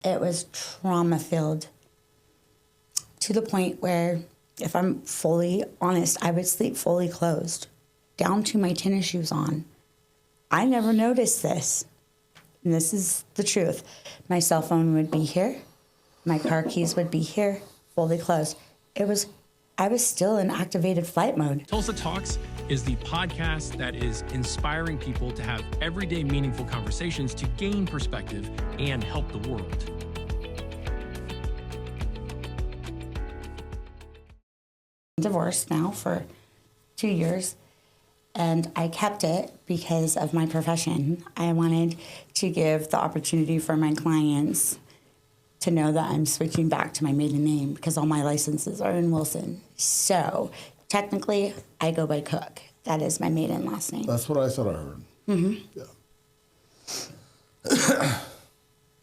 It was trauma-filled to the point where, if I'm fully honest, I would sleep fully closed, down to my tennis shoes on. I never noticed this. And this is the truth. My cell phone would be here. My car keys would be here, fully closed. I was still in activated flight mode. Tulsa Talks is the podcast that is inspiring people to have everyday meaningful conversations to gain perspective and help the world. Divorced now for 2 years, and I kept it because of my profession. I wanted to give the opportunity for my clients to know that I'm switching back to my maiden name because all my licenses are in Wilson. So technically, I go by Cook. That is my maiden last name. That's what I thought I heard. Mm-hmm. Yeah.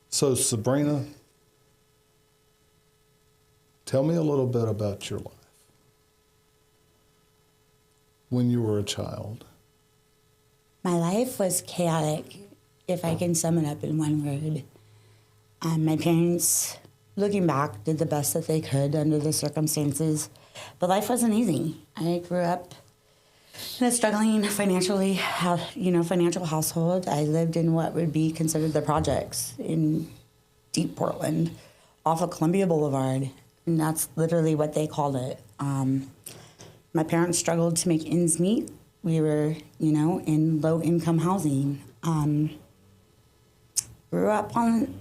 So Sabrina, tell me a little bit about your life when you were a child. My life was chaotic, if I can sum it up in one word. My parents, looking back, did the best that they could under the circumstances, but life wasn't easy. I grew up in a struggling financial household. I lived in what would be considered the projects in deep Portland, off of Columbia Boulevard, and that's literally what they called it. My parents struggled to make ends meet. We were, in low-income housing. Grew up on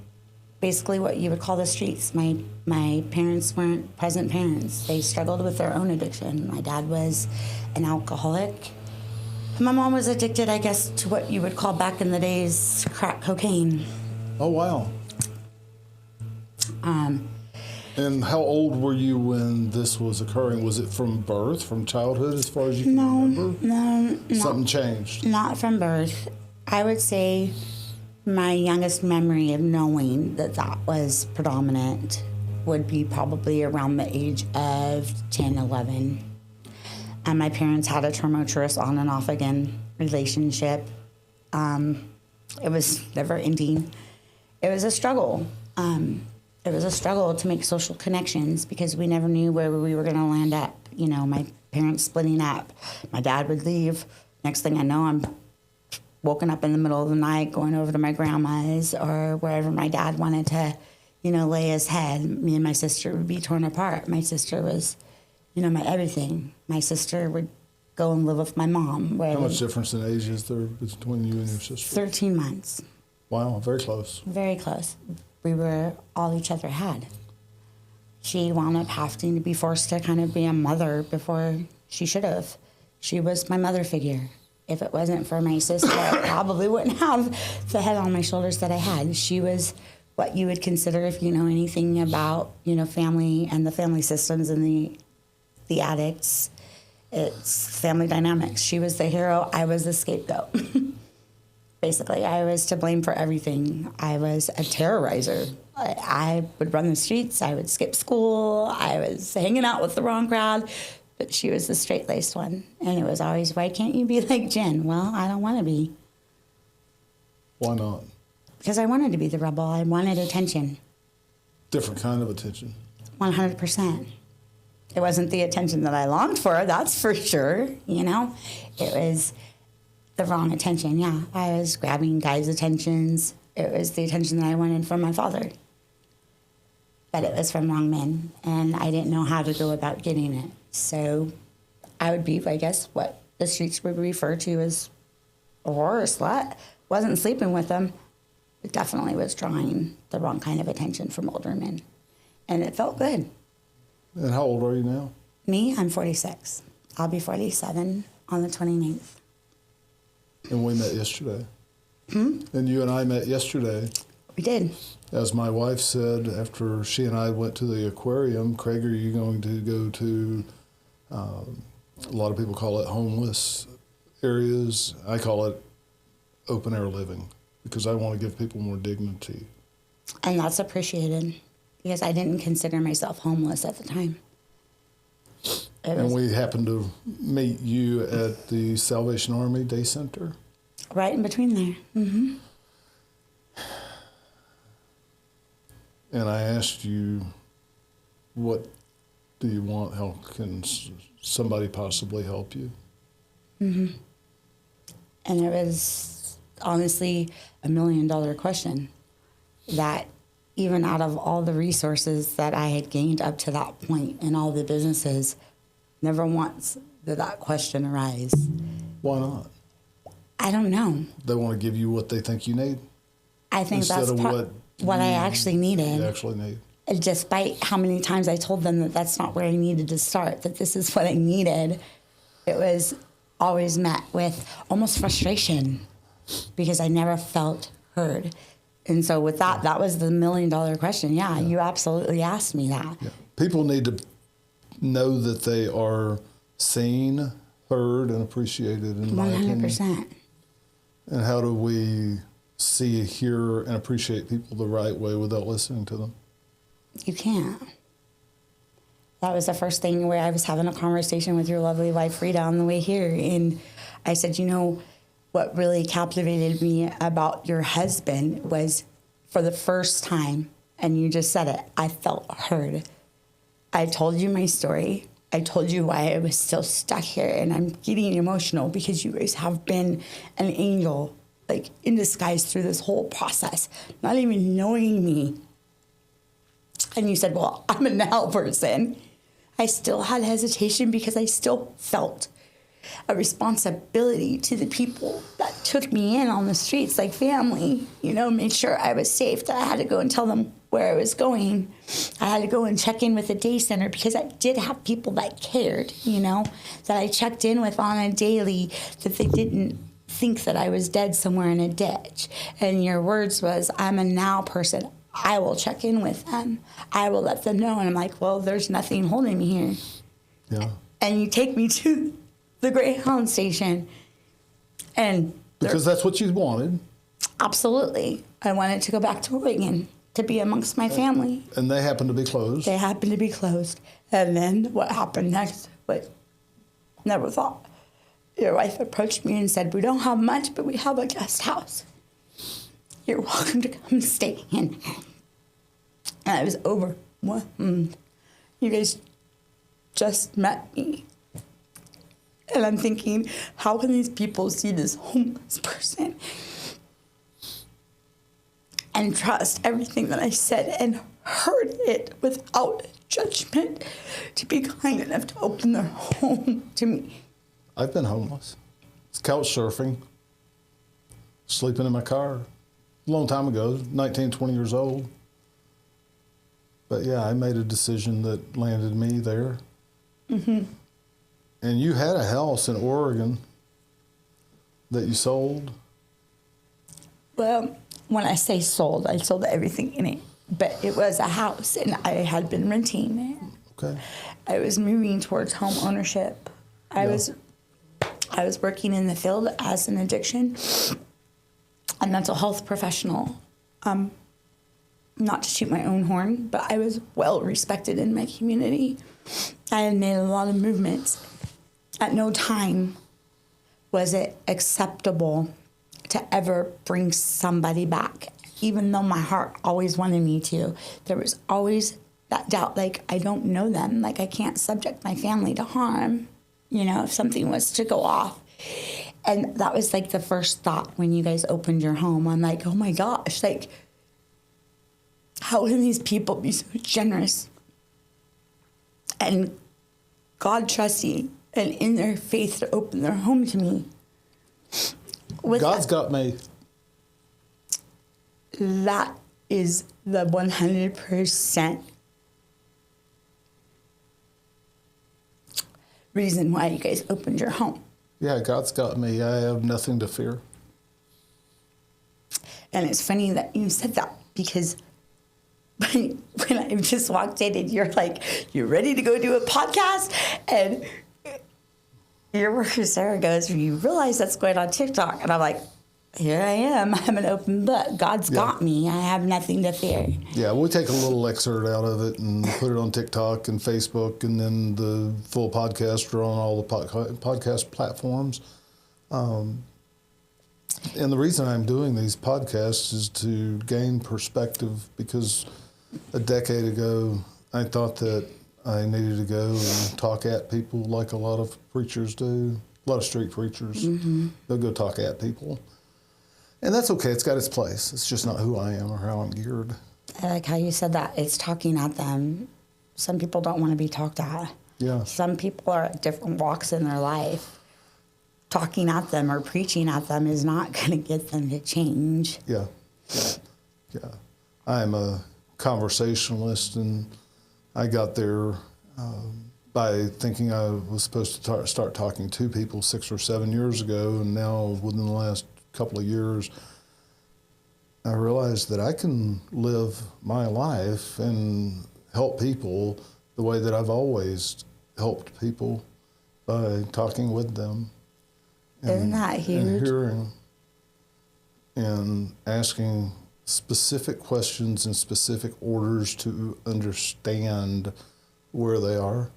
basically what you would call the streets. My parents weren't present parents. They struggled with their own addiction. My dad was an alcoholic. My mom was addicted, I guess, to what you would call back in the days crack cocaine. Oh, wow. And how old were you when this was occurring? Was it from birth, from childhood, as far as you can remember? No. Something changed? Not from birth. I would say my youngest memory of knowing that was predominant would be probably around the age of 10, 11. And my parents had a tumultuous on and off again relationship. It was never ending. It was a struggle. It was a struggle to make social connections because we never knew where we were going to land up. My parents splitting up. My dad would leave. Next thing I know, I'm woken up in the middle of the night going over to my grandma's or wherever my dad wanted to, lay his head. Me and my sister would be torn apart. My sister was, my everything. My sister would go and live with my mom. How much difference in age is there between you and your sister? 13 months. Wow, very close. Very close. We were all each other had. She wound up having to be forced to kind of be a mother before she should have. She was my mother figure. If it wasn't for my sister, I probably wouldn't have the head on my shoulders that I had. She was what you would consider, if you know anything about, family and the family systems and the addicts. It's family dynamics. She was the hero. I was the scapegoat. Basically, I was to blame for everything. I was a terrorizer. I would run the streets. I would skip school. I was hanging out with the wrong crowd. But she was the straight-laced one. And it was always, why can't you be like Jen? Well, I don't want to be. Why not? Because I wanted to be the rebel. I wanted attention. Different kind of attention. 100%. It wasn't the attention that I longed for, that's for sure, It was the wrong attention, yeah. I was grabbing guys' attentions. It was the attention that I wanted from my father. But it was from wrong men, and I didn't know how to go about getting it. So I would be, I guess, what the streets would refer to as a horror slut. Wasn't sleeping with them, but definitely was drawing the wrong kind of attention from older men. And it felt good. And how old are you now? Me, I'm 46. I'll be 47 on the 29th. And we met yesterday. And you and I met yesterday. We did. As my wife said, after she and I went to the aquarium, Craig, are you going to go to, a lot of people call it homeless areas. I call it open air living because I want to give people more dignity. And that's appreciated because I didn't consider myself homeless at the time. And we happened to meet you at the Salvation Army Day Center. Right in between there. Mm-hmm. and I asked you, what do you want? How can somebody possibly help you? Mm-hmm. And it was honestly $1 million question that even out of all the resources that I had gained up to that point in all the businesses, never once did that question arise. Why not? I don't know. They want to give you what they think you need? I think Instead that's of what I actually needed. You actually need. And despite how many times I told them that that's not where I needed to start, that this is what I needed, it was always met with almost frustration because I never felt heard. And so with that, that was the $1 million question. Yeah, you absolutely asked me that. Yeah. People need to know that they are seen, heard, and appreciated, in my opinion. 100%. And how do we see, hear, and appreciate people the right way without listening to them? You can't. That was the first thing where I was having a conversation with your lovely wife, Frida, on the way here. And I said, you know, what really captivated me about your husband was for the first time, and you just said it, I felt heard. I told you my story. I told you why I was still stuck here, and I'm getting emotional because you guys have been an angel, like in disguise through this whole process, not even knowing me. And you said, well, I'm a now person. I still had hesitation because I still felt a responsibility to the people that took me in on the streets, like family, you know, made sure I was safe, that I had to go and tell them where I was going. I had to go and check in with the day center because I did have people that cared, you know, that I checked in with on a daily, that they didn't think that I was dead somewhere in a ditch. And your words was, I'm a now person. I will check in with them. I will let them know. And I'm like, well, there's nothing holding me here. Yeah. And you take me to the Greyhound station. And because that's what you wanted. Absolutely. I wanted to go back to Oregon to be amongst my family. And they happened to be closed. They happened to be closed. And then what happened next? What never thought. Your wife approached me and said, we don't have much, but we have a guest house. You're welcome to come stay in. And I was overwhelmed. You guys just met me. And I'm thinking, how can these people see this homeless person and trust everything that I said and heard it without judgment, to be kind enough to open their home to me? I've been homeless. It's couch surfing, sleeping in my car. A long time ago, 19, 20 years old. But yeah, I made a decision that landed me there. Mm-hmm. And you had a house in Oregon that you sold? Well, when I say sold, I sold everything in it. But it was a house, and I had been renting it. Okay. I was moving towards home ownership. I was working in the field as an addiction and mental health professional. Not to shoot my own horn, but I was well respected in my community. I had made a lot of movements. At no time was it acceptable to ever bring somebody back, even though my heart always wanted me to. There was always that doubt, like, I don't know them, like, I can't subject my family to harm, you know, if something was to go off. And that was like the first thought when you guys opened your home. I'm like, oh my gosh, like, how can these people be so generous and God trusting and in their faith to open their home to me? God's got me. That is the 100% reason why you guys opened your home. Yeah, God's got me. I have nothing to fear. And it's funny that you said that, because when I just walked in and you're like, you're ready to go do a podcast, and your worker Sarah goes, you realize that's going on TikTok? And I'm like, here I am. I'm an open book. God's got me. I have nothing to fear. Yeah, we'll take a little excerpt out of it and put it on TikTok and Facebook, and then the full podcast are on all the podcast platforms. And the reason I'm doing these podcasts is to gain perspective, because a decade ago, I thought that I needed to go and talk at people like a lot of preachers do. A lot of street preachers, they'll go talk at people. And that's okay, it's got its place. It's just not who I am or how I'm geared. I like how you said that. It's talking at them. Some people don't want to be talked at. Yeah. Some people are at different walks in their life. Talking at them or preaching at them is not going to get them to change. Yeah. I'm a conversationalist, and I got there by thinking I was supposed to start talking to people 6 or 7 years ago, and now within the last couple of years, I realized that I can live my life and help people the way that I've always helped people, by talking with them. Isn't that huge? And hearing and asking specific questions in specific orders to understand where they are.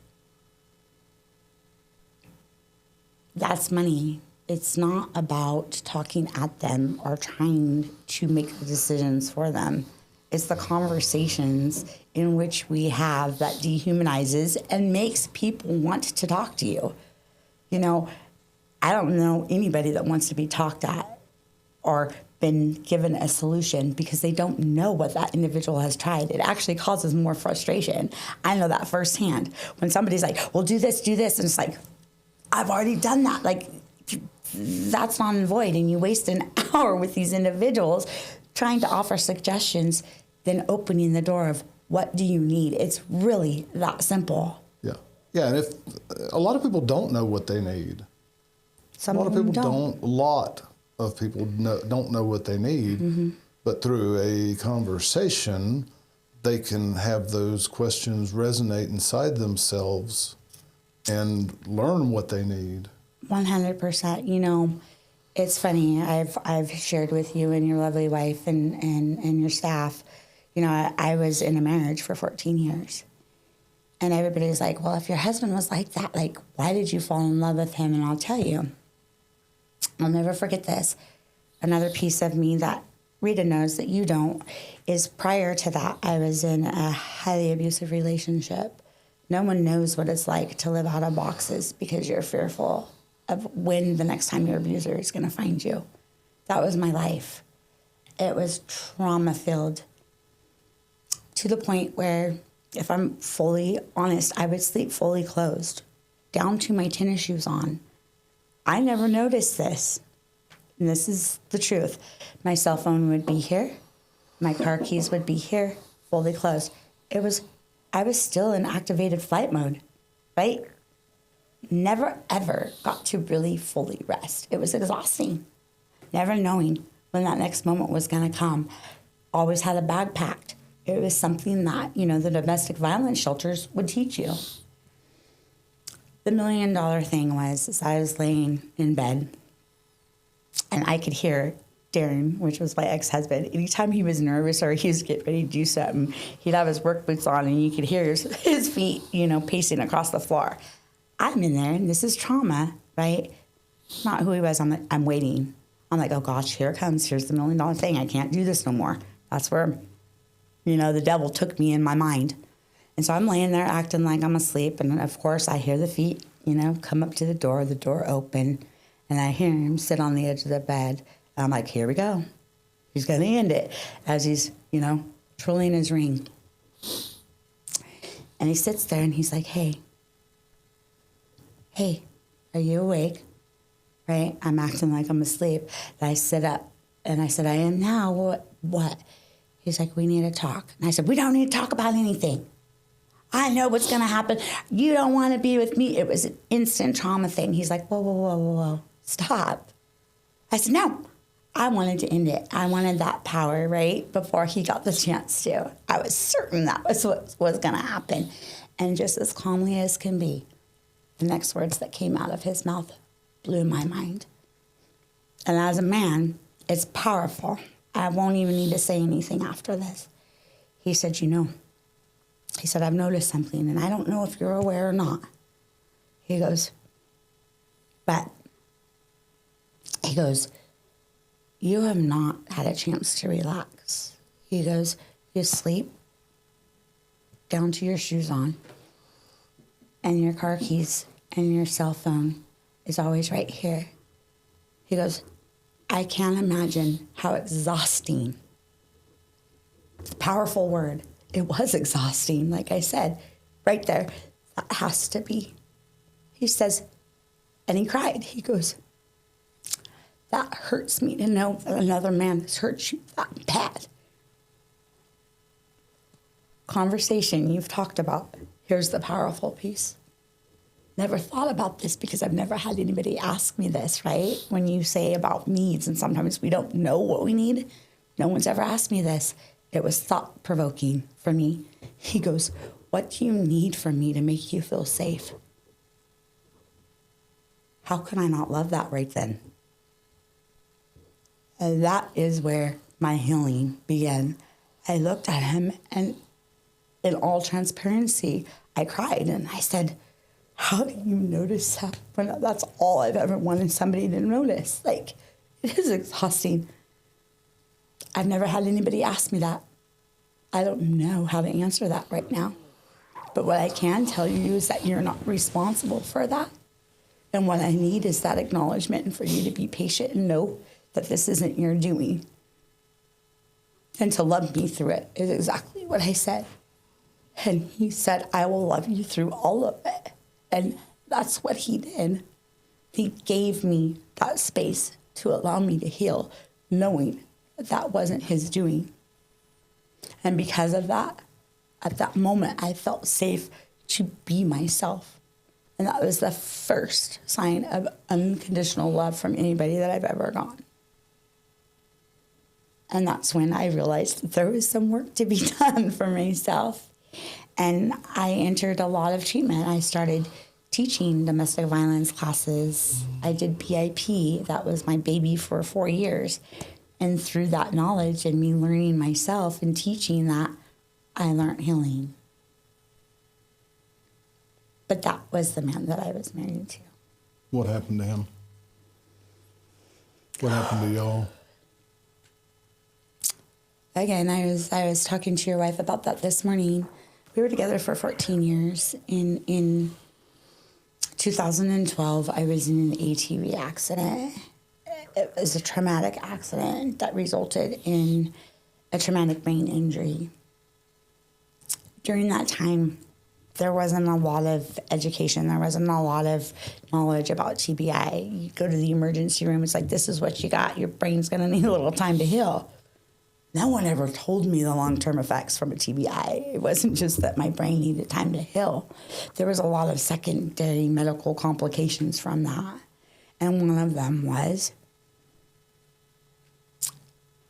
That's money. It's not about talking at them or trying to make the decisions for them. It's the conversations in which we have that dehumanizes and makes people want to talk to you. You know, I don't know anybody that wants to be talked at or been given a solution because they don't know what that individual has tried. It actually causes more frustration. I know that firsthand. When somebody's like, well, do this, and it's like, I've already done that. Like, that's not and void, and you waste an hour with these individuals trying to offer suggestions, then opening the door of what do you need. It's really that simple. Yeah, and if a lot of people don't know what they need. Some a lot of people don't. A lot of people don't know what they need, but through a conversation, they can have those questions resonate inside themselves and learn what they need. 100%. You know, it's funny. I've shared with you and your lovely wife and your staff. You know, I was in a marriage for 14 years. And everybody's like, well, if your husband was like that, like, why did you fall in love with him? And I'll tell you, I'll never forget this. Another piece of me that Rita knows that you don't is prior to that, I was in a highly abusive relationship. No one knows what it's like to live out of boxes because you're fearful of when the next time your abuser is going to find you. That was my life. It was trauma-filled to the point where, if I'm fully honest, I would sleep fully closed, down to my tennis shoes on. I never noticed this. And this is the truth. My cell phone would be here. My car keys would be here, fully closed. I was still in activated flight mode, right? Never, ever got to really fully rest. It was exhausting. Never knowing when that next moment was going to come. Always had a bag packed. It was something that, you know, the domestic violence shelters would teach you. The $1 million thing was, as I was laying in bed, and I could hear Darren, which was my ex-husband, anytime he was nervous or he was getting ready to do something, he'd have his work boots on and you could hear his feet, you know, pacing across the floor. I'm in there, and this is trauma, right? Not who he was. I'm waiting. I'm like, oh gosh, here it comes. Here's the $1 million thing. I can't do this no more. That's where, you know, the devil took me in my mind. And so I'm laying there acting like I'm asleep. And of course, I hear the feet, you know, come up to the door open. And I hear him sit on the edge of the bed. And I'm like, here we go. He's going to end it as he's, you know, twirling his ring. And he sits there and he's like, hey, are you awake? Right? I'm acting like I'm asleep. And I sit up and I said, I am now. What? He's like, we need to talk. And I said, we don't need to talk about anything. I know what's going to happen. You don't want to be with me. It was an instant trauma thing. He's like, whoa, stop. I said, no, I wanted to end it. I wanted that power, right? Before he got the chance to. I was certain that was what was going to happen. And just as calmly as can be, the next words that came out of his mouth blew my mind. And as a man, it's powerful. I won't even need to say anything after this. He said, you know, he said, I've noticed something, and I don't know if you're aware or not. He goes, you have not had a chance to relax. He goes, you sleep down to your shoes on, and your car keys and your cell phone is always right here. He goes, I can't imagine how exhausting. It's a powerful word. It was exhausting, like I said, right there. That has to be. He says, and he cried. He goes, that hurts me to know that another man has hurt you that bad. Conversation you've talked about. Here's the powerful piece. Never thought about this because I've never had anybody ask me this, right? When you say about needs, and sometimes we don't know what we need. No one's ever asked me this. It was thought-provoking for me. He goes, what do you need from me to make you feel safe? How can I not love that right then? And that is where my healing began. I looked at him, and in all transparency, I cried, and I said, how do you notice that when that's all I've ever wanted somebody to notice? Like, it is exhausting. I've never had anybody ask me that. I don't know how to answer that right now. But what I can tell you is that you're not responsible for that. And what I need is that acknowledgement and for you to be patient and know that this isn't your doing. And to love me through it is exactly what I said. And he said, I will love you through all of it. And that's what he did. He gave me that space to allow me to heal, knowing that that wasn't his doing. And because of that, at that moment, I felt safe to be myself. And that was the first sign of unconditional love from anybody that I've ever gotten. And that's when I realized that there was some work to be done for myself. And I entered a lot of treatment. I started teaching domestic violence classes. I did BIP. That was my baby for 4 years. And through that knowledge and me learning myself and teaching that, I learned healing. But that was the man that I was married to. What happened to him? What happened to y'all? Again, I was talking to your wife about that this morning. We were together for 14 years. In 2012, I was in an ATV accident. It was a traumatic accident that resulted in a traumatic brain injury. During that time, there wasn't a lot of education. There wasn't a lot of knowledge about TBI. You go to the emergency room, it's like, this is what you got. Your brain's going to need a little time to heal. No one ever told me the long-term effects from a TBI. It wasn't just that my brain needed time to heal. There was a lot of secondary medical complications from that. And one of them was,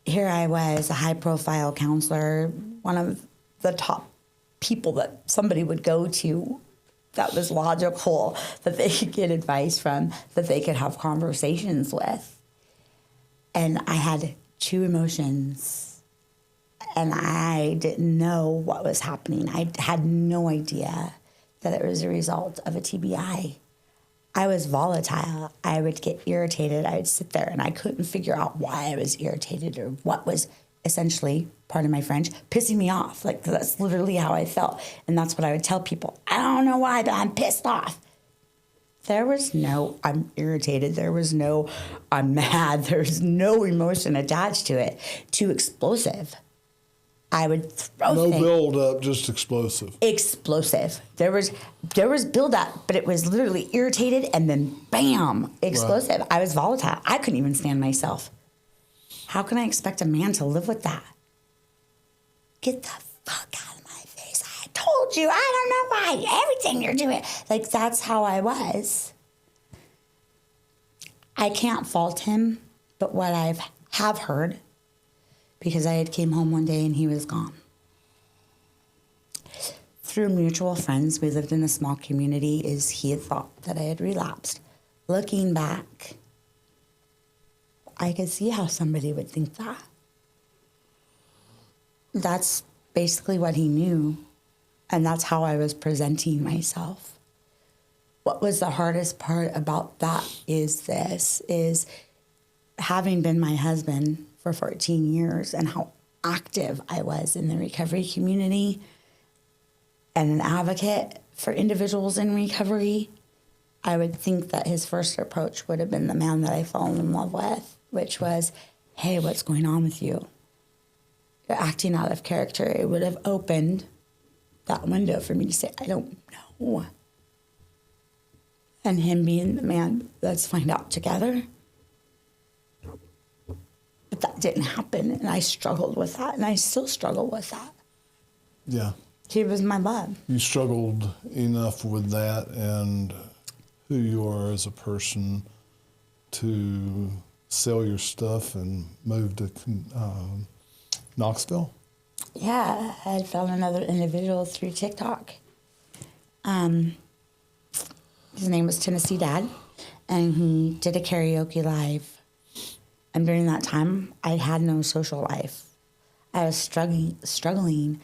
here I was, a high-profile counselor, one of the top people that somebody would go to that was logical, that they could get advice from, that they could have conversations with. And I had two emotions. And I didn't know what was happening. I had no idea that it was a result of a TBI. I was volatile. I would get irritated. I would sit there and I couldn't figure out why I was irritated or what was essentially, pardon my French, pissing me off. Like, that's literally how I felt. And that's what I would tell people. I don't know why, but I'm pissed off. There was no, I'm irritated. There was no, I'm mad. There's no emotion attached to it. Too explosive. I would throw No things. build up, just explosive. Explosive. There was build up, but it was literally irritated and then bam, explosive. Right. I was volatile. I couldn't even stand myself. How can I expect a man to live with that? Get the fuck out of my face. I told you, I don't know why. Everything you're doing. Like, that's how I was. I can't fault him, but what I have heard, because I had came home one day and he was gone. Through mutual friends, we lived in a small community, is he had thought that I had relapsed. Looking back, I could see how somebody would think that. That's basically what he knew, and that's how I was presenting myself. What was the hardest part about that is having been my husband for 14 years and how active I was in the recovery community, and an advocate for individuals in recovery, I would think that his first approach would have been the man that I fell in love with, which was, hey, what's going on with you? You're acting out of character. It would have opened that window for me to say, I don't know. And him being the man, let's find out together. But that didn't happen, and I struggled with that, and I still struggle with that. Yeah. He was my love. You struggled enough with that and who you are as a person to sell your stuff and move to Knoxville? Yeah, I had found another individual through TikTok. His name was Tennessee Dad, and he did a karaoke live. And during that time, I had no social life. I was struggling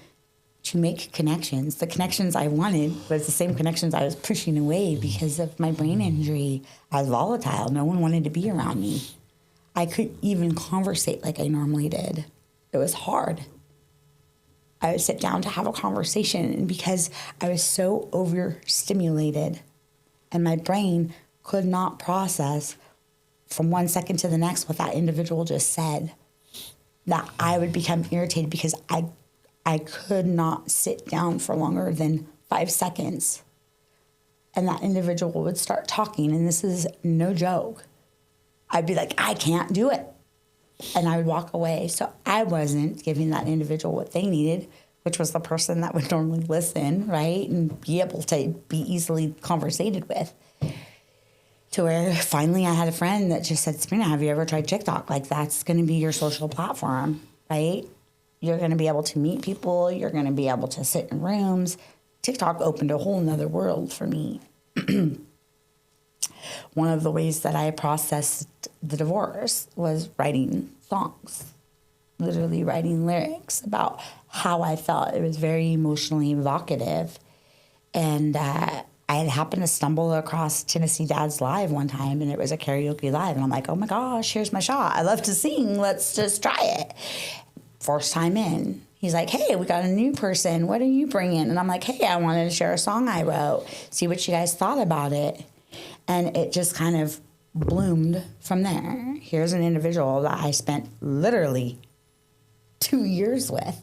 to make connections. The connections I wanted was the same connections I was pushing away because of my brain injury. I was volatile. No one wanted to be around me. I couldn't even conversate like I normally did. It was hard. I would sit down to have a conversation, and because I was so overstimulated and my brain could not process from 1 second to the next what that individual just said, that I would become irritated because I could not sit down for longer than 5 seconds. And that individual would start talking, and this is no joke. I'd be like, I can't do it. And I would walk away. So I wasn't giving that individual what they needed, which was the person that would normally listen, right? And be able to be easily conversated with. To where finally I had a friend that just said, Sabrina, have you ever tried TikTok? Like, that's going to be your social platform, right? You're going to be able to meet people. You're going to be able to sit in rooms. TikTok opened a whole nother world for me. One of the ways that I processed the divorce was writing songs, literally writing lyrics about how I felt. It was very emotionally evocative. And I had happened to stumble across Tennessee Dad's live one time, and it was a karaoke live. And I'm like, oh my gosh, here's my shot. I love to sing. Let's just try it. First time in. He's like, hey, we got a new person. What are you bringing? And I'm like, hey, I wanted to share a song I wrote. See what you guys thought about it. And it just kind of bloomed from there. Here's an individual that I spent literally 2 years with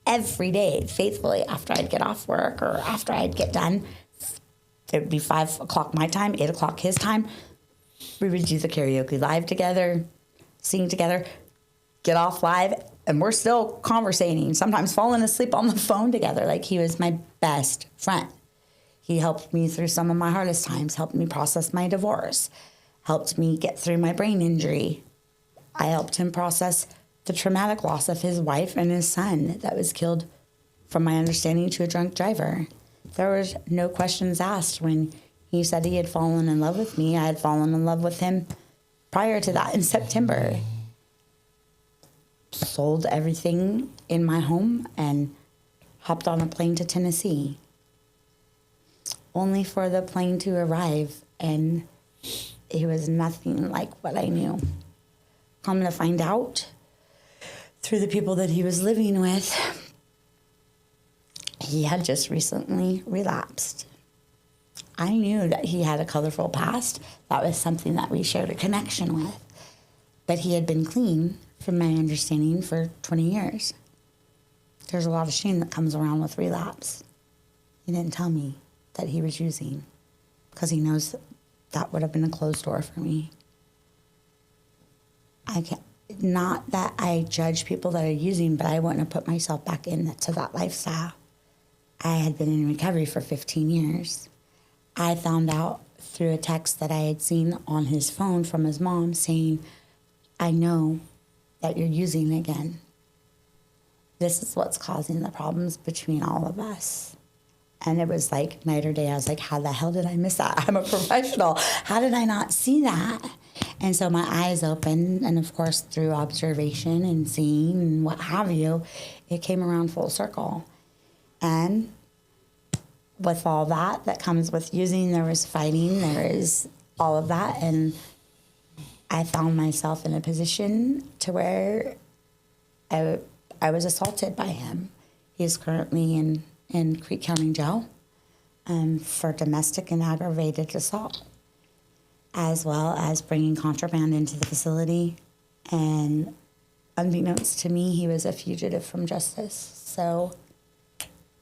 every day, faithfully, after I'd get off work or after I'd get done. It would be 5 o'clock my time, 8 o'clock his time. We would do the karaoke live together, sing together, get off live, and we're still conversating, sometimes falling asleep on the phone together. Like, he was my best friend. He helped me through some of my hardest times, helped me process my divorce, helped me get through my brain injury. I helped him process the traumatic loss of his wife and his son that was killed, from my understanding, to a drunk driver. There was no questions asked when he said he had fallen in love with me. I had fallen in love with him prior to that in September. Sold everything in my home and hopped on a plane to Tennessee, only for the plane to arrive, and it was nothing like what I knew. Come to find out, through the people that he was living with, he had just recently relapsed. I knew that he had a colorful past. That was something that we shared a connection with. But he had been clean, from my understanding, for 20 years. There's a lot of shame that comes around with relapse. He didn't tell me that he was using, because he knows that would have been a closed door for me. Not that I judge people that are using, but I wouldn't have put myself back into that lifestyle. I had been in recovery for 15 years. I found out through a text that I had seen on his phone from his mom saying, I know that you're using again. This is what's causing the problems between all of us. And it was like night or day. I was like, how the hell did I miss that? I'm a professional. How did I not see that? And so my eyes opened, and of course, through observation and seeing and what have you, it came around full circle. And with all that comes with using, there was fighting, there is all of that. And I found myself in a position to where I was assaulted by him. He's currently in in Creek County Jail for domestic and aggravated assault, as well as bringing contraband into the facility. And unbeknownst to me, he was a fugitive from justice. So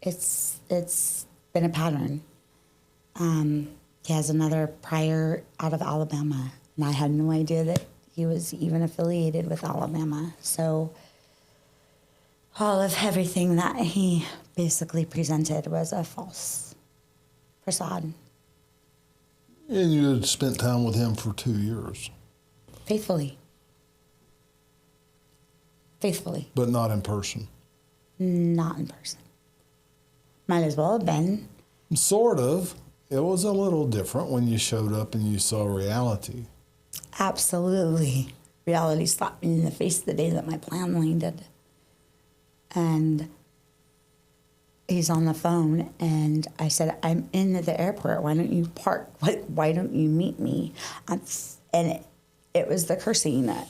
it's been a pattern. He has another prior out of Alabama, and I had no idea that he was even affiliated with Alabama. So all of everything that he basically presented was a false facade. And you had spent time with him for 2 years. Faithfully. But not in person. Not in person. Might as well have been. Sort of. It was a little different when you showed up and you saw reality. Absolutely. Reality slapped me in the face the day that my plan landed. And he's on the phone, and I said, I'm in the airport. Why don't you park? Why don't you meet me? And it was the cursing that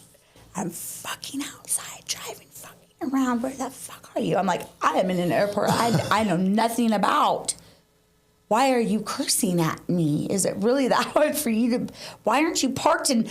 I'm fucking outside driving fucking around. Where the fuck are you? I'm like, I am in an airport I know nothing about. Why are you cursing at me? Is it really that hard for you to... Why aren't you parked in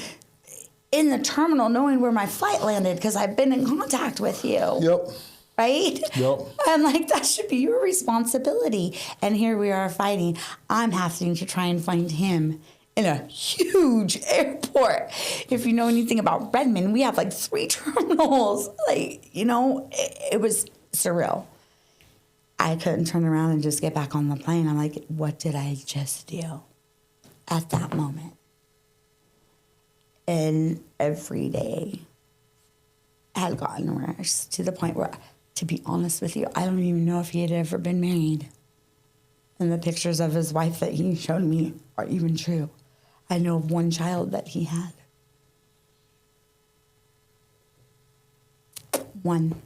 the terminal knowing where my flight landed? Because I've been in contact with you. Yep. Right? Yep. I'm like, that should be your responsibility. And here we are fighting. I'm having to try and find him in a huge airport. If you know anything about Redmond, we have like 3 terminals. Like, it was surreal. I couldn't turn around and just get back on the plane. I'm like, what did I just do at that moment? And every day had gotten worse to the point where, to be honest with you, I don't even know if he had ever been married. And the pictures of his wife that he showed me are even true. I know of 1 child that he had. 1.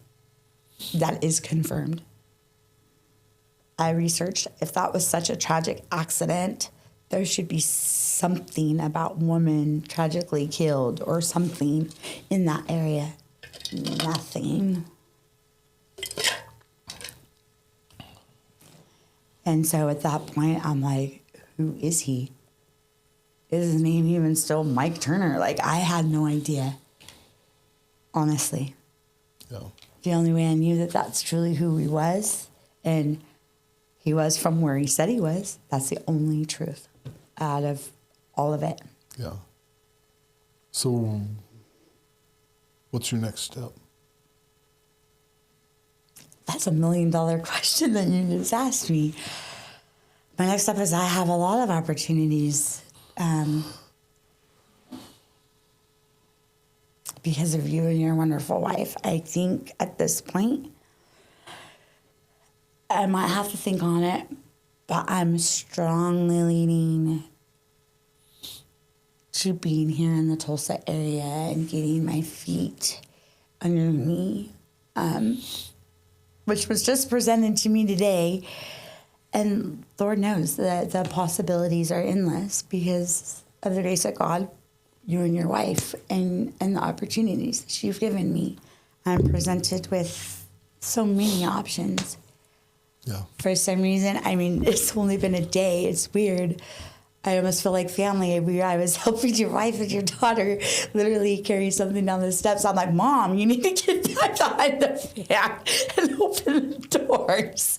That is confirmed. I researched if that was such a tragic accident, there should be something about woman tragically killed or something in that area. Nothing. And so at that point, I'm like, who is he? Is his name even still Mike Turner? Like, I had no idea. Honestly. Yeah. The only way I knew that that's truly who he was, and he was from where he said he was. That's the only truth out of all of it. Yeah. So, what's your next step? That's $1 million question that you just asked me. My next step is I have a lot of opportunities because of you and your wonderful wife. I think at this point, I might have to think on it, but I'm strongly leaning to being here in the Tulsa area and getting my feet under me, which was just presented to me today. And Lord knows that the possibilities are endless because of the grace of God, you and your wife, and the opportunities that you've given me. I'm presented with so many options. Yeah. For some reason, I mean, it's only been a day. It's weird. I almost feel like family. I was helping your wife and your daughter literally carry something down the steps. I'm like, Mom, you need to get back behind the fan and open the doors.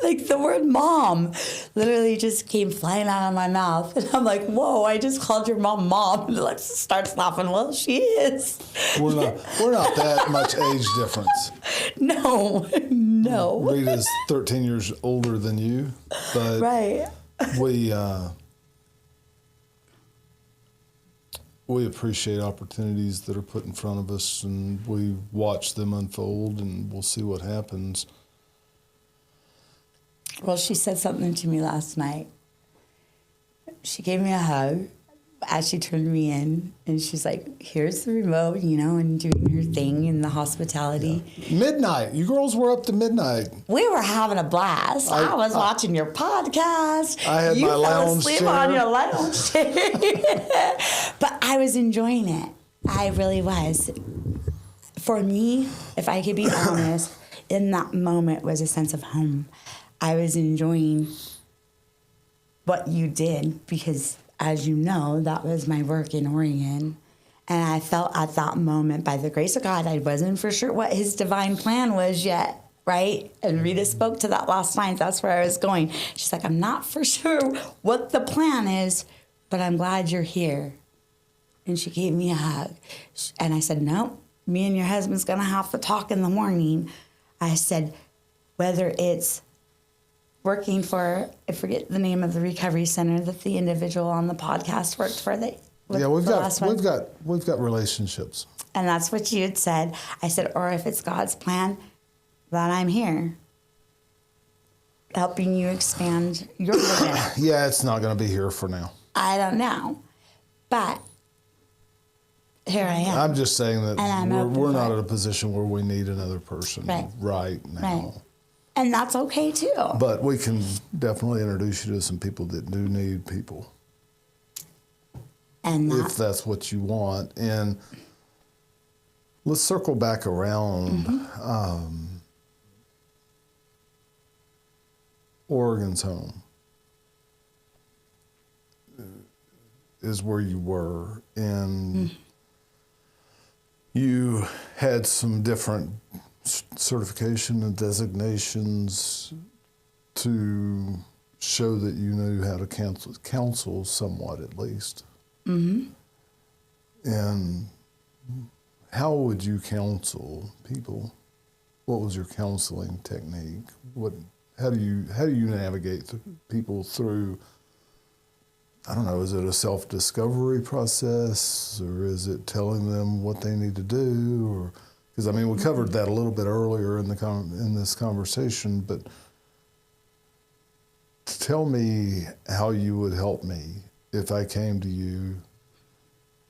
Like the word mom literally just came flying out of my mouth. And I'm like, whoa, I just called your mom. And Lex starts laughing. Well, she is. We're not that much age difference. No. Rita's 13 years older than you, but right. We appreciate opportunities that are put in front of us, and we watch them unfold, and we'll see what happens. Well, she said something to me last night. She gave me a hug as she turned me in, and she's like, here's the remote, and doing her thing in the hospitality. Yeah. Midnight. You girls were up to midnight. We were having a blast. I was watching your podcast. I had my lounge chair. You fell asleep on your lounge chair. But I was enjoying it. I really was. For me, if I could be honest, in that moment was a sense of home. I was enjoying what you did because, as you know, that was my work in Oregon. And I felt at that moment, by the grace of God, I wasn't for sure what his divine plan was yet, right? And Rita spoke to that last night. That's where I was going. She's like, I'm not for sure what the plan is, but I'm glad you're here. And she gave me a hug. And I said, no, me and your husband's going to have to talk in the morning. I said, whether it's working for, I forget the name of the recovery center that the individual on the podcast worked for. We've got relationships. And that's what you had said. I said, or if it's God's plan, that I'm here, helping you expand your vision. Yeah, it's not going to be here for now. I don't know, but here I am. I'm just saying that we're not it. at a position where we need another person right now. Right. And that's okay too. But we can definitely introduce you to some people that do need people. And if that's what you want. And let's circle back around. Oregon's home is where you were, and you had some different certification and designations to show that you knew how to counsel somewhat, at least. And how would you counsel people? What was your counseling technique? How do you navigate people through? I don't know. Is it a self-discovery process, or is it telling them what they need to do? Or because we covered that a little bit earlier in this conversation, but tell me how you would help me if I came to you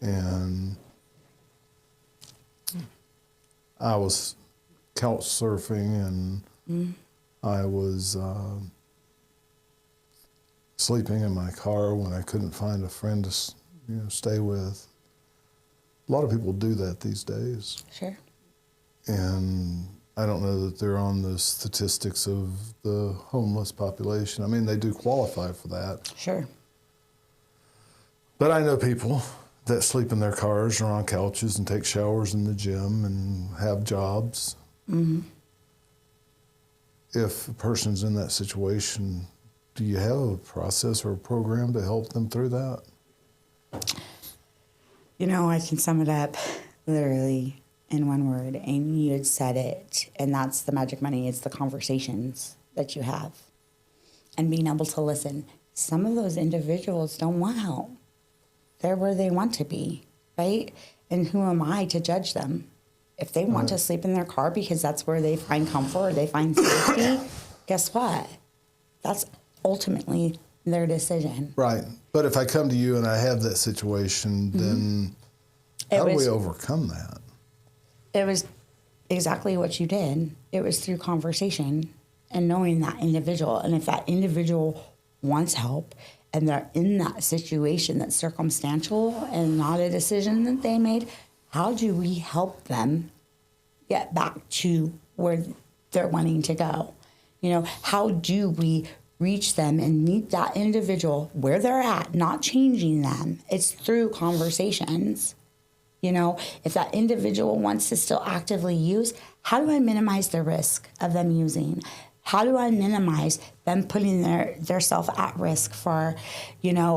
and I was couch surfing and I was sleeping in my car when I couldn't find a friend to stay with. A lot of people do that these days. Sure. And I don't know that they're on the statistics of the homeless population. They do qualify for that. Sure. But I know people that sleep in their cars or on couches and take showers in the gym and have jobs. If a person's in that situation, do you have a process or a program to help them through that? I can sum it up literally in one word, and you had said it, and that's the magic money. It's the conversations that you have and being able to listen. Some of those individuals don't want help. They're where they want to be, right? And who am I to judge them? If they want to sleep in their car because that's where they find comfort or they find safety, guess what? That's ultimately their decision. Right. But if I come to you and I have that situation, then how do we overcome that? It was exactly what you did. It was through conversation and knowing that individual. And if that individual wants help and they're in that situation that's circumstantial and not a decision that they made, how do we help them get back to where they're wanting to go? How do we reach them and meet that individual where they're at, not changing them? It's through conversations. If that individual wants to still actively use, how do I minimize the risk of them using? How do I minimize them putting their self at risk for, HIV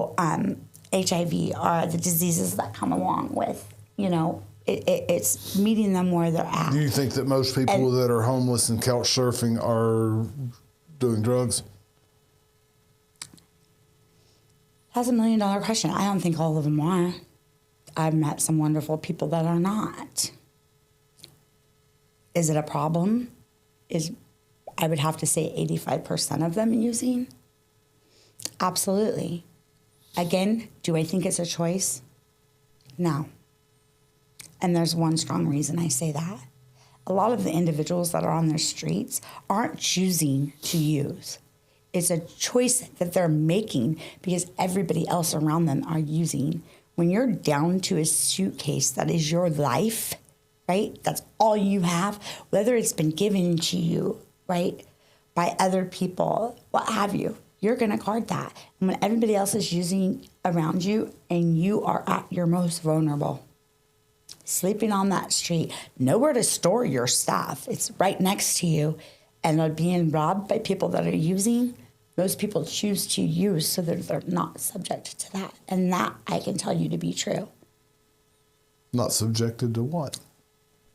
or the diseases that come along with, it's meeting them where they're at. Do you think that most people that are homeless and couch surfing are doing drugs? That's $1 million question. I don't think all of them are. I've met some wonderful people that are not. Is it a problem? I would have to say 85% of them using? Absolutely. Again, do I think it's a choice? No. And there's one strong reason I say that. A lot of the individuals that are on the streets aren't choosing to use. It's a choice that they're making because everybody else around them are using. When you're down to a suitcase that is your life, right? That's all you have, whether it's been given to you, right, by other people, what have you. You're going to guard that. And when everybody else is using around you and you are at your most vulnerable, sleeping on that street, nowhere to store your stuff. It's right next to you. And they're being robbed by people that are using. Those people choose to use so that they're not subject to that. And that I can tell you to be true. Not subjected to what?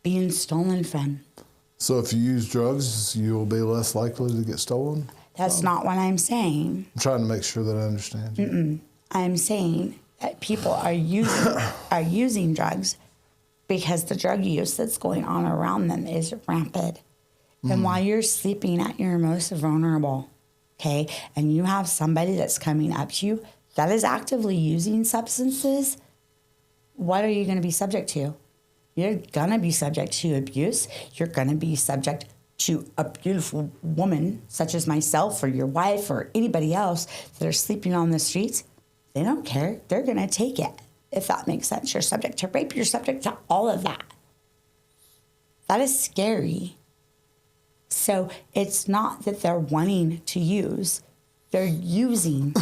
Being stolen from. So if you use drugs, you'll be less likely to get stolen? That's not what I'm saying. I'm trying to make sure that I understand you. I'm saying that people are using drugs because the drug use that's going on around them is rampant. And while you're sleeping at your most vulnerable, okay, and you have somebody that's coming up to you that is actively using substances, what are you going to be subject to? You're going to be subject to abuse. You're going to be subject to a beautiful woman such as myself or your wife or anybody else that are sleeping on the streets. They don't care. They're going to take it, if that makes sense. You're subject to rape. You're subject to all of that. That is scary. So it's not that they're wanting to use. They're using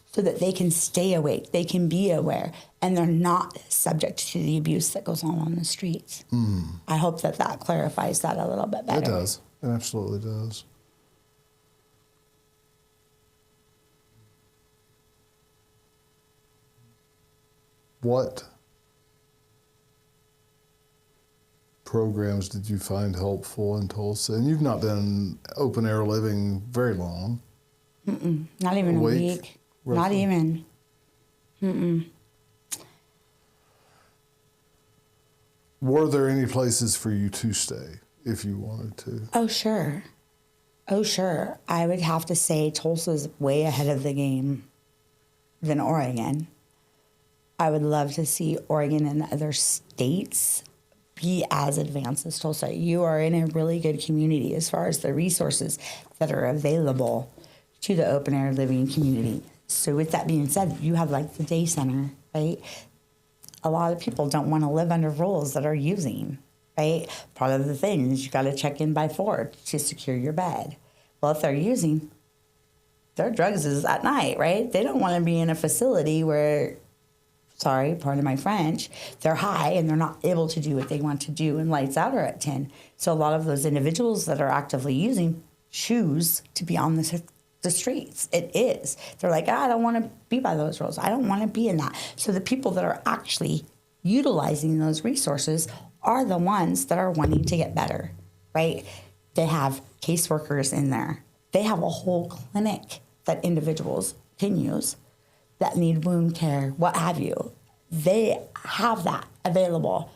so that they can stay awake. They can be aware. And they're not subject to the abuse that goes on the streets. I hope that that clarifies that a little bit better. It does. It absolutely does. What programs did you find helpful in Tulsa? And you've not been open air living very long. Not even a week. Roughly. Not even. Were there any places for you to stay if you wanted to? Oh, sure. Oh, sure. I would have to say Tulsa's way ahead of the game than Oregon. I would love to see Oregon and other states be as advanced as Tulsa. You are in a really good community as far as the resources that are available to the open air living community. So with that being said, you have like the day center, right? A lot of people don't want to live under rules that are using, right? Part of the thing is you got to check in by 4 to secure your bed. Well, if they're using, their drugs is at night, right? They don't want to be in a facility where, sorry, pardon my French, they're high and they're not able to do what they want to do and lights out are at 10. So a lot of those individuals that are actively using choose to be on the streets. It is. They're like, I don't want to be by those rules. I don't want to be in that. So the people that are actually utilizing those resources are the ones that are wanting to get better, right? They have caseworkers in there. They have a whole clinic that individuals can use that need wound care, what have you. They have that available.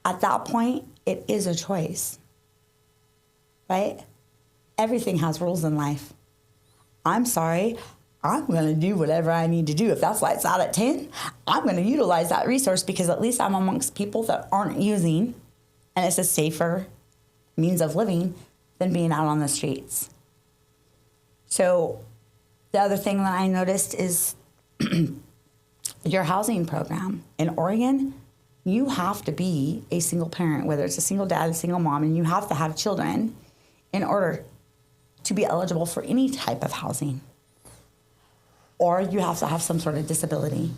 At that point, it is a choice, right? Everything has rules in life. I'm sorry, I'm going to do whatever I need to do. If that's lights out at 10, I'm going to utilize that resource because at least I'm amongst people that aren't using, and it's a safer means of living than being out on the streets. So the other thing that I noticed is your housing program. In Oregon, you have to be a single parent, whether it's a single dad, a single mom, and you have to have children in order to be eligible for any type of housing. Or you have to have some sort of disability,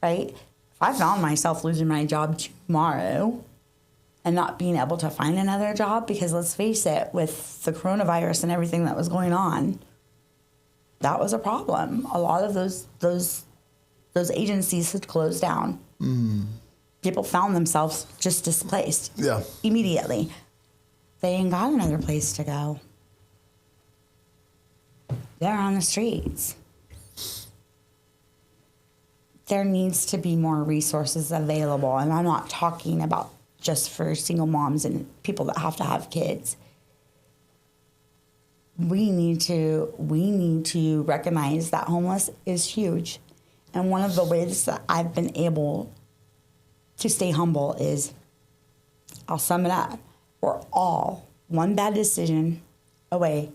right? If I found myself losing my job tomorrow and not being able to find another job, because let's face it, with the coronavirus and everything that was going on, that was a problem. A lot of those agencies had closed down. People found themselves just displaced immediately. They ain't got another place to go. They're on the streets. There needs to be more resources available. And I'm not talking about just for single moms and people that have to have kids. We need to recognize that homeless is huge. And one of the ways that I've been able to stay humble is, I'll sum it up, we're all one bad decision away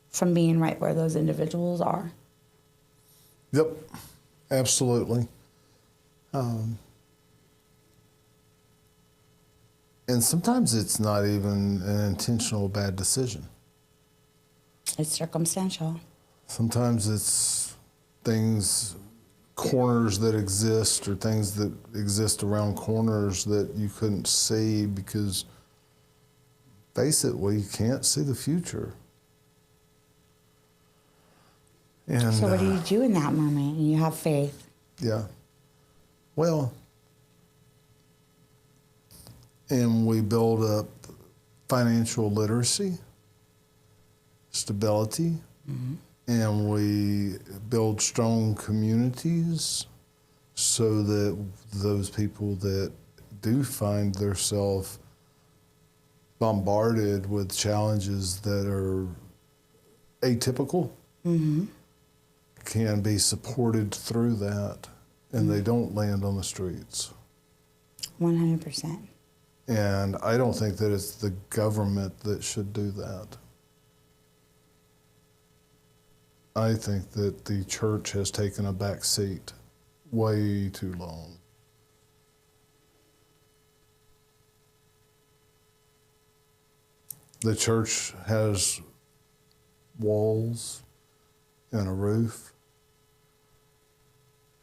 from being right where those individuals are. Yep, absolutely. And sometimes it's not even an intentional bad decision. It's circumstantial. Sometimes it's things, corners that exist, or things that exist around corners that you couldn't see because, face it, we can't see the future. And So what do you do in that moment? You have faith. Yeah. Well, and we build up financial literacy, stability, and we build strong communities so that those people that do find themselves bombarded with challenges that are atypical can be supported through that, and they don't land on the streets. 100%. And I don't think that it's the government that should do that. I think that the church has taken a back seat way too long. The church has walls and a roof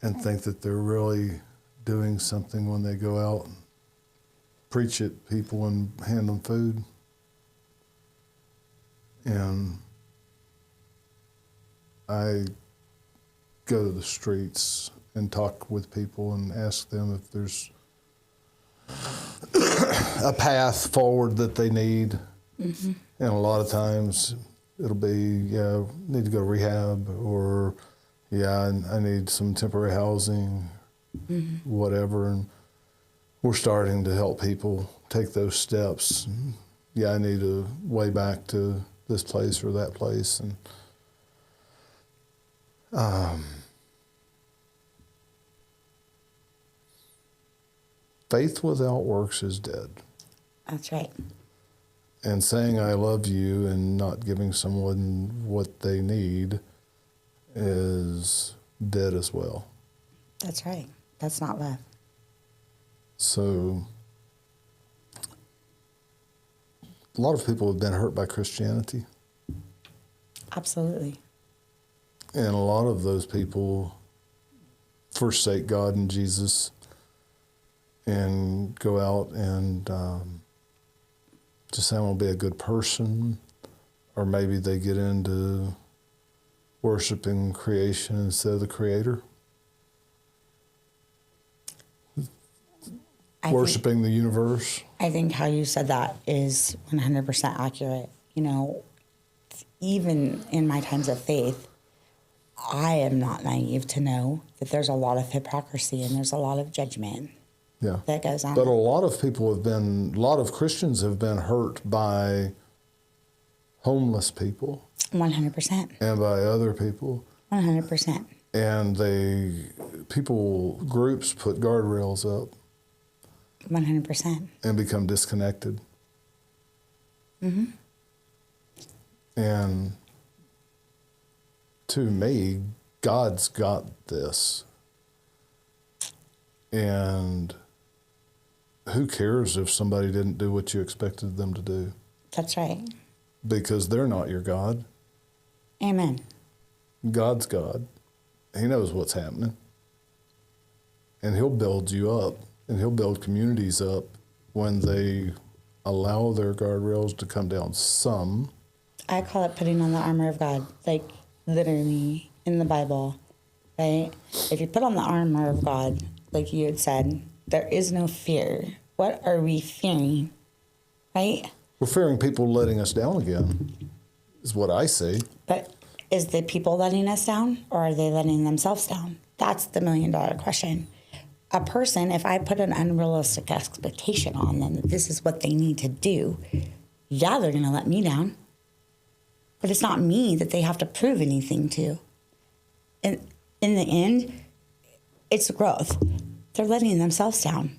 and think that they're really doing something when they go out and preach at people and hand them food. And I go to the streets and talk with people and ask them if there's a path forward that they need. And a lot of times it'll be, yeah, need to go to rehab, or yeah, I need some temporary housing, whatever. And we're starting to help people take those steps. Yeah, I need a way back to this place or that place. And faith without works is dead. That's right. And saying I love you and not giving someone what they need is dead as well. That's right. That's not love. So a lot of people have been hurt by Christianity. Absolutely. And a lot of those people forsake God and Jesus and go out and just say, I want to be a good person. Or maybe they get into worshiping creation instead of the Creator. Worshiping the universe. I think how you said that is 100% accurate. You know, even in my times of faith, I am not naive to know that there's a lot of hypocrisy and there's a lot of judgment that goes on. But a lot of people have been, a lot of Christians have been hurt by homeless people. 100%. And by other people. 100%. And groups put guardrails up. 100%. And become disconnected. And to me, God's got this. And who cares if somebody didn't do what you expected them to do? That's right. Because they're not your God. Amen. God's God. He knows what's happening. And he'll build you up. And he'll build communities up when they allow their guardrails to come down some. I call it putting on the armor of God, like literally in the Bible, right? If you put on the armor of God, like you had said, there is no fear. What are we fearing, right? We're fearing people letting us down again, is what I see. But is the people letting us down, or are they letting themselves down? That's the $1 million question. A person, if I put an unrealistic expectation on them that this is what they need to do, yeah, they're going to let me down. But it's not me that they have to prove anything to. And in the end, it's growth. They're letting themselves down.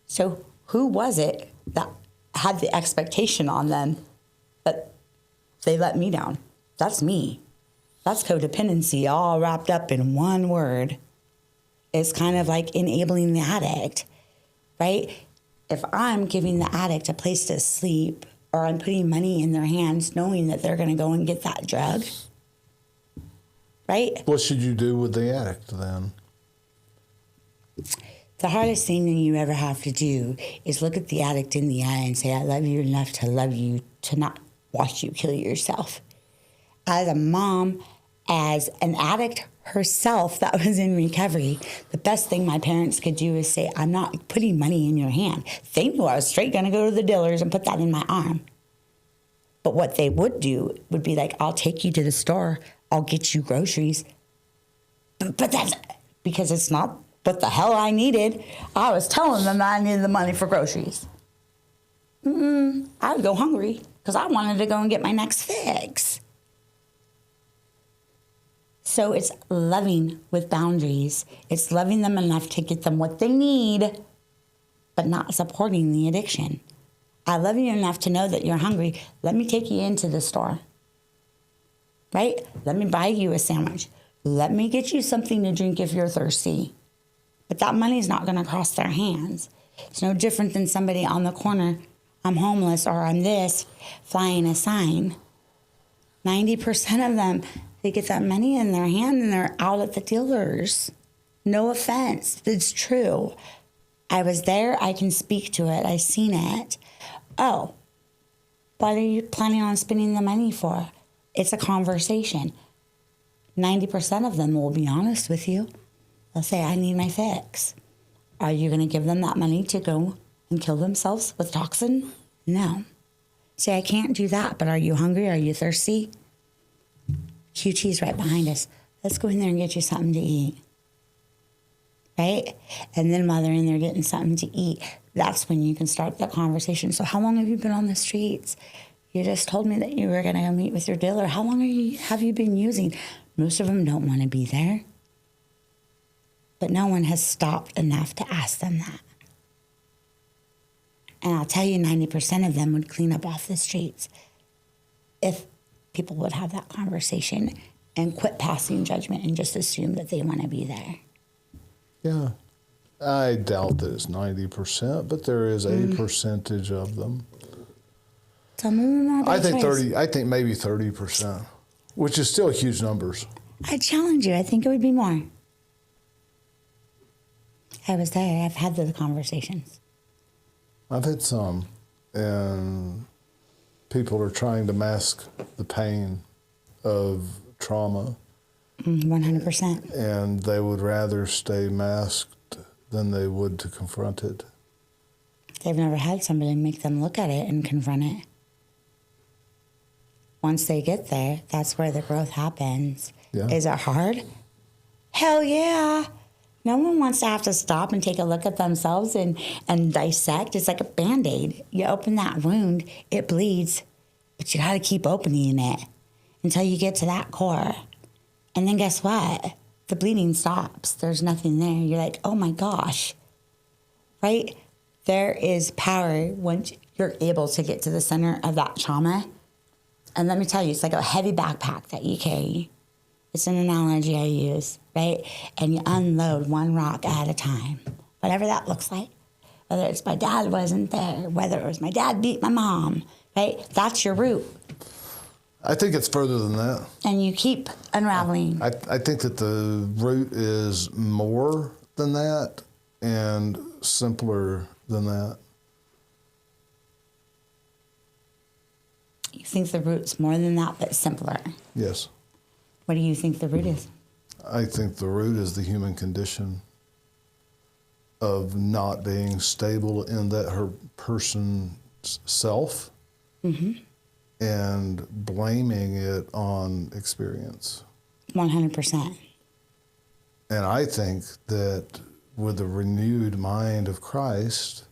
So who was it that had the expectation on them that they let me down? That's me. That's codependency all wrapped up in one word. It's kind of like enabling the addict, right? If I'm giving the addict a place to sleep, or I'm putting money in their hands knowing that they're going to go and get that drug. Right? What should you do with the addict then? The hardest thing that you ever have to do is look at the addict in the eye and say, I love you enough to love you to not watch you kill yourself. As a mom, as an addict herself that was in recovery, the best thing my parents could do is say, I'm not putting money in your hand. They knew I was straight going to go to the dealers and put that in my arm. But what they would do would be like, I'll take you to the store. I'll get you groceries. But that's because it's not what the hell I needed. I was telling them that I needed the money for groceries. I would go hungry because I wanted to go and get my next fix. So it's loving with boundaries. It's loving them enough to get them what they need, but not supporting the addiction. I love you enough to know that you're hungry. Let me take you into the store. Right? Let me buy you a sandwich. Let me get you something to drink if you're thirsty. But that money's not going to cross their hands. It's no different than somebody on the corner, I'm homeless or I'm this, flying a sign. 90% of them, they get that money in their hand and they're out at the dealers. No offense, it's true. I was there, I can speak to it, I've seen it. Oh, what are you planning on spending the money for? It's a conversation. 90% of them will be honest with you. They'll say, I need my fix. Are you going to give them that money to go and kill themselves with toxin? No. Say, I can't do that, but are you hungry? Are you thirsty? QT's right behind us. Let's go in there and get you something to eat. Right? And then while they're in there getting something to eat, that's when you can start that conversation. So how long have you been on the streets? You just told me that you were going to go meet with your dealer. How long have you been using? Most of them don't want to be there. But no one has stopped enough to ask them that. And I'll tell you, 90% of them would clean up off the streets if people would have that conversation and quit passing judgment and just assume that they want to be there. Yeah. I doubt that it's 90%, but there is a percentage of them. Some of them are I think maybe 30%, which is still huge numbers. I challenge you. I think it would be more. I was there. I've had those conversations. I've had some, and people are trying to mask the pain of trauma. 100%. And they would rather stay masked than they would to confront it. They've never had somebody make them look at it and confront it. Once they get there, that's where the growth happens. Yeah. Is it hard? Hell yeah. No one wants to have to stop and take a look at themselves and dissect. It's like a Band-Aid. You open that wound, it bleeds, but you got to keep opening it until you get to that core. And then guess what? The bleeding stops. There's nothing there. You're like, oh my gosh, right? There is power once you're able to get to the center of that trauma. And let me tell you, it's like a heavy backpack that you carry. It's an analogy I use, right? And you unload one rock at a time, whatever that looks like. Whether it's my dad wasn't there, whether it was my dad beat my mom, right? That's your root. I think it's further than that. And you keep unraveling. I think that the root is more than that and simpler than that. You think the root's more than that, but simpler. Yes. What do you think the root is? I think the root is the human condition of not being stable in that her person's self and blaming it on experience. 100%. And I think that with the renewed mind of Christ,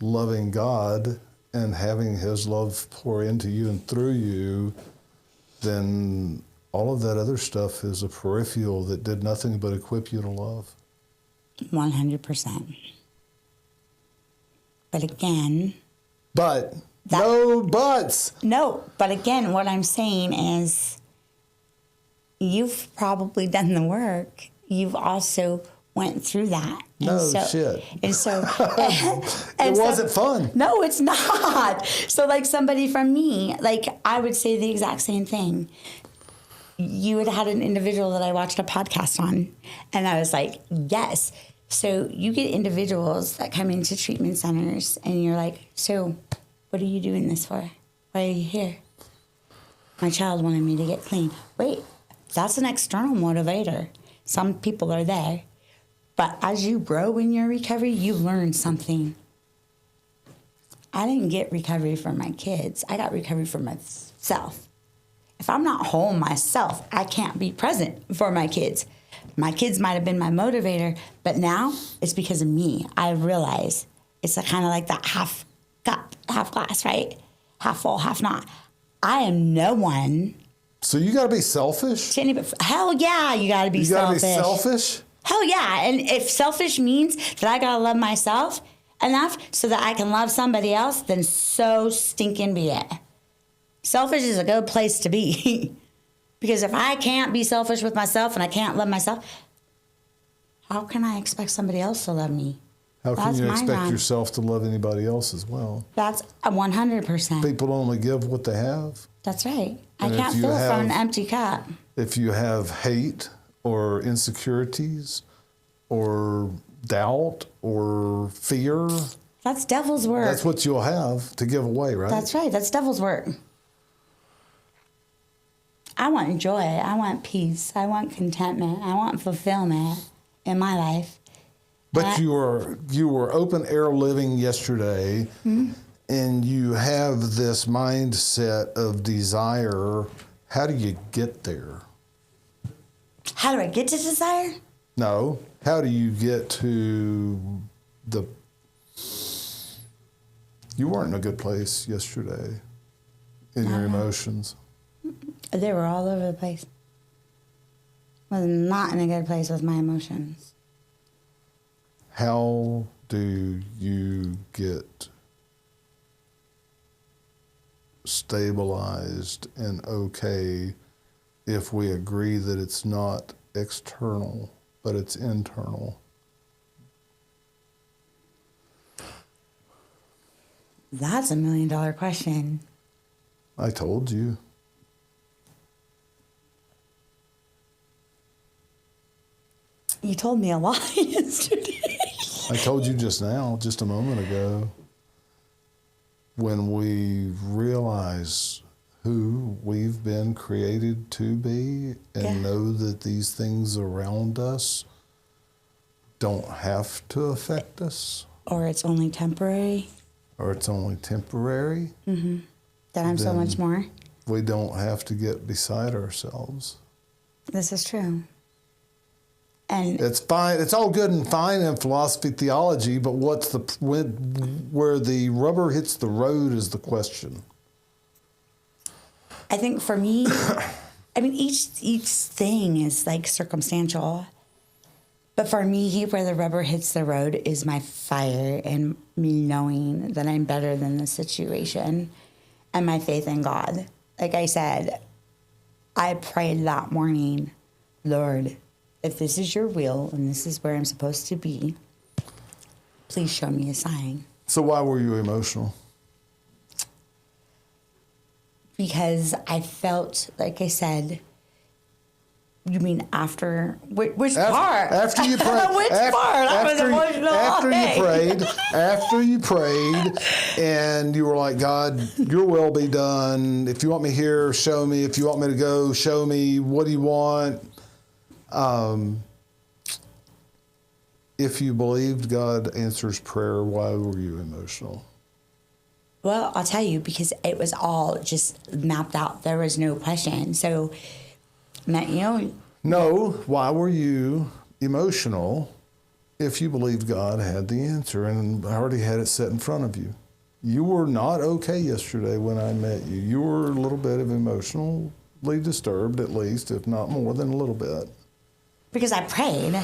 loving God and having his love pour into you and through you, then all of that other stuff is a peripheral that did nothing but equip you to love. 100%. But again... No buts! No, but again, what I'm saying is you've probably done the work. You've also went through that. No shit. And so It wasn't fun. No, it's not. So like somebody from me, like I would say the exact same thing. You had an individual that I watched a podcast on, and I was like, yes. So you get individuals that come into treatment centers, and you're like, so what are you doing this for? Why are you here? My child wanted me to get clean. Wait, that's an external motivator. Some people are there. But as you grow in your recovery, you learn something. I didn't get recovery for my kids. I got recovery for myself. If I'm not whole myself, I can't be present for my kids. My kids might have been my motivator, but now it's because of me. I realize it's kind of like that half cup, half glass, right? Half full, half not. I am no one. So you got to be selfish? Hell yeah, you got to be selfish. You got to be selfish? Hell yeah. And if selfish means that I got to love myself enough so that I can love somebody else, then so stinking be it. Selfish is a good place to be. Because if I can't be selfish with myself and I can't love myself, how can I expect somebody else to love me? How can you expect yourself to love anybody else as well? That's 100%. People only give what they have. That's right. I can't fill from an empty cup. If you have hate or insecurities or doubt or fear, that's devil's work. That's what you'll have to give away, right? That's right. That's devil's work. I want joy. I want peace. I want contentment. I want fulfillment in my life. But you were open air living yesterday, and you have this mindset of desire. How do you get there? How do I get to desire? No. How do you get to the... You weren't in a good place yesterday in your emotions. They were all over the place. I was not in a good place with my emotions. How do you get stabilized and okay if we agree that it's not external, but it's internal? That's $1 million question. I told you. You told me a lot yesterday. I told you just now, just a moment ago, when we realize who we've been created to be and know that these things around us don't have to affect us. Or it's only temporary. Or it's only temporary. Mm-hmm. Then I'm so much more. We don't have to get beside ourselves. This is true. And it's fine. It's all good and fine in philosophy, theology, but where the rubber hits the road is the question. I think for me, I mean, each thing is like circumstantial. But for me, where the rubber hits the road is my fire and me knowing that I'm better than the situation and my faith in God. Like I said, I prayed that morning, Lord, if this is your will and this is where I'm supposed to be, please show me a sign. So why were you emotional? Because I felt, like I said, you mean after, which part? After you prayed. Which part? I was emotional After you prayed, and you were like, God, your will be done. If you want me here, show me. If you want me to go, show me. What do you want? If you believed God answers prayer, why were you emotional? Well, I'll tell you, because it was all just mapped out. There was no question. So, No, why were you emotional if you believed God had the answer and already had it set in front of you? You were not okay yesterday when I met you. You were a little bit of emotionally disturbed, at least, if not more than a little bit. Because I prayed,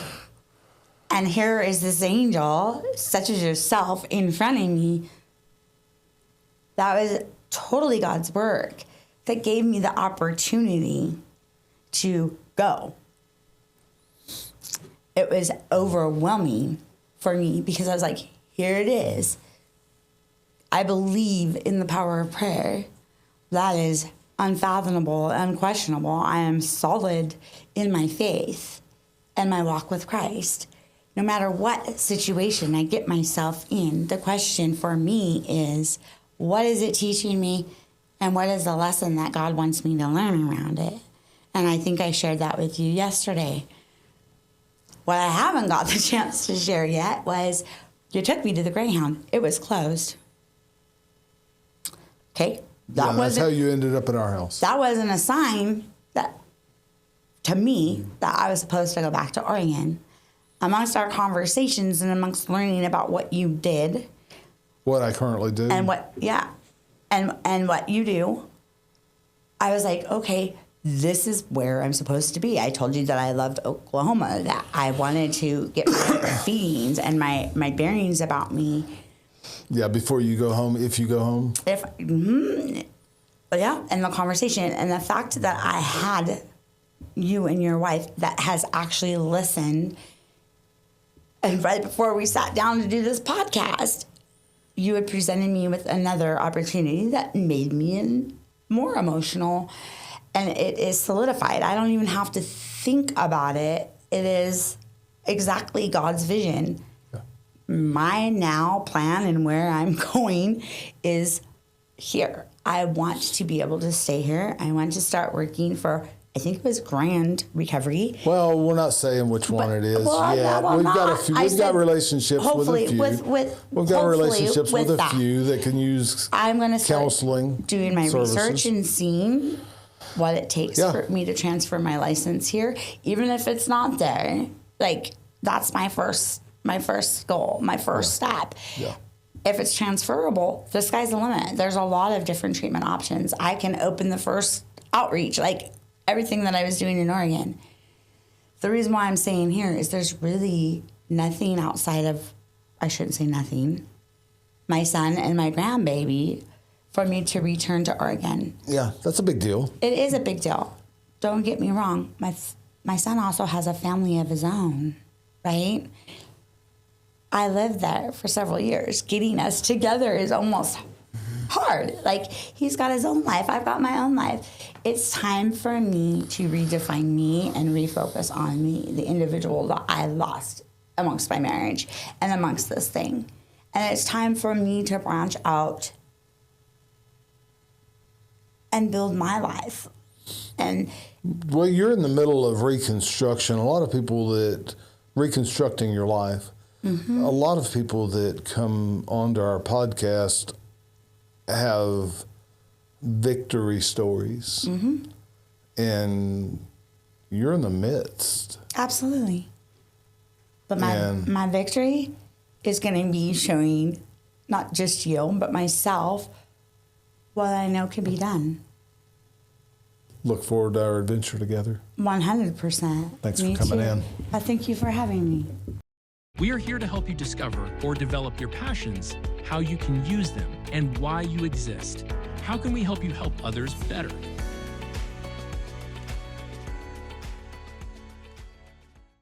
and here is this angel, such as yourself, in front of me. That was totally God's work that gave me the opportunity to go. it was overwhelming for me because I was like, here it is. I believe in the power of prayer. That is unfathomable, unquestionable. I am solid in my faith and my walk with Christ. No matter what situation I get myself in, the question for me is, what is it teaching me, and what is the lesson that God wants me to learn around it? And I think I shared that with you yesterday. What I haven't got the chance to share yet was, you took me to the Greyhound. It was closed. Okay? That's how you ended up at our house. That wasn't a sign that, to me, that I was supposed to go back to Oregon. Amongst our conversations and amongst learning about what you did, what I currently do, and what what you do, I was like, okay, this is where I'm supposed to be. I told you that I loved Oklahoma, that I wanted to get my feelings and my bearings about me. Yeah, before you go home, if you go home. And the conversation and the fact that I had you and your wife that has actually listened. And right before we sat down to do this podcast, you had presented me with another opportunity that made me more emotional. And it is solidified. I don't even have to think about it. It is exactly God's vision. Yeah. My now plan and where I'm going is here. I want to be able to stay here. I want to start working for, I think it was Grand Recovery. Well, we're not saying which one it is. We've got a few. We've got relationships with a few. We've got relationships with a few that can use. I'm going to start counseling, doing my research and seeing what it takes for me to transfer my license here, even if it's not there. Like, that's my first goal, my first step. Yeah. If it's transferable, the sky's the limit. There's a lot of different treatment options. I can open the first outreach, like everything that I was doing in Oregon. The reason why I'm saying here is there's really nothing outside of, I shouldn't say nothing, my son and my grandbaby for me to return to Oregon. Yeah, that's a big deal. It is a big deal. Don't get me wrong. My son also has a family of his own, right? I lived there for several years. Getting us together is almost hard. Like, he's got his own life. I've got my own life. It's time for me to redefine me and refocus on me, the individual that I lost amongst my marriage and amongst this thing. And it's time for me to branch out and build my life. And well, you're in the middle of reconstruction. A lot of people that reconstructing your life. Mm-hmm. A lot of people that come onto our podcast have victory stories. Mm-hmm. And you're in the midst. Absolutely. But my victory is going to be showing not just you, but myself what I know can be done. Look forward to our adventure together. 100%. Thanks for coming in. Thank you for having me. We are here to help you discover or develop your passions, how you can use them, and why you exist. How can we help you help others better?